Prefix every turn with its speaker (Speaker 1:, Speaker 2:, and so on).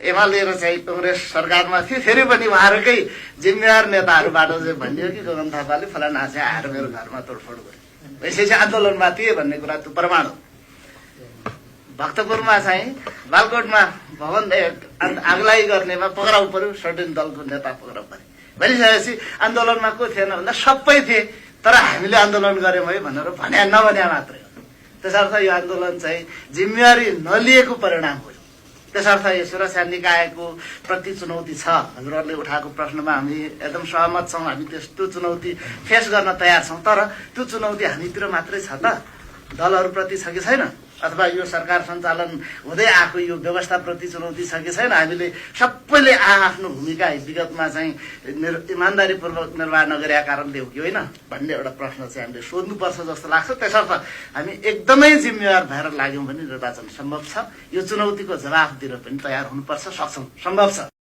Speaker 1: एमाले र चाहिँ कांग्रेस सरकारमा थियो, फेरि पनि उहाँहरूकै जिम्मेवार नेताहरूबाट चाहिँ भनियो कि गगन थापाले फलाना चाहिँ आएर मेरो घरमा तोडफोड गर्यो, यसै आन्दोलनमा थिए भन्ने कुरा त्यो प्रमाण हो। भक्तपुरमा चाहिँ बालकोटमा भवन आगलागी गर्नेमा पक्राउ पर्यो, सर्टेन दलको नेता पक्राउ परे। भनिसकेपछि आन्दोलनमा को थिएन भन्दा सबै थिए, तर हामीले आन्दोलन गर्यौँ है भनेर नभन्या मात्रै हो। त्यसर्थ यो आन्दोलन चाहिँ जिम्मेवारी नलिएको परिणाम हो। त्यसर्थ यो सुरक्षा निकायको प्रति चुनौती छ। हजुरहरूले उठाएको प्रश्नमा हामी एकदम सहमत छौँ। हामी त्यो चुनौती फेस गर्न तयार छौँ, तर त्यो चुनौती हामीतिर मात्रै छ त, दलहरूप्रति छ कि छैन? अथवा यो सरकार सञ्चालन हुँदै आएको यो व्यवस्थाप्रति चुनौती छ कि छैन? हामीले सबैले आफ्नो भूमिका विगतमा चाहिँ इमान्दारीपूर्वक निर्वाह नगरेका कारणले हो कि होइन भन्ने एउटा प्रश्न चाहिँ हामीले सोध्नुपर्छ जस्तो लाग्छ। त्यसर्थ हामी एकदमै जिम्मेवार भएर लाग्यौँ भने निर्वाचन सम्भव छ। यो चुनौतीको जवाफ दिन पनि तयार हुनुपर्छ, सक्छौँ, सम्भव छ।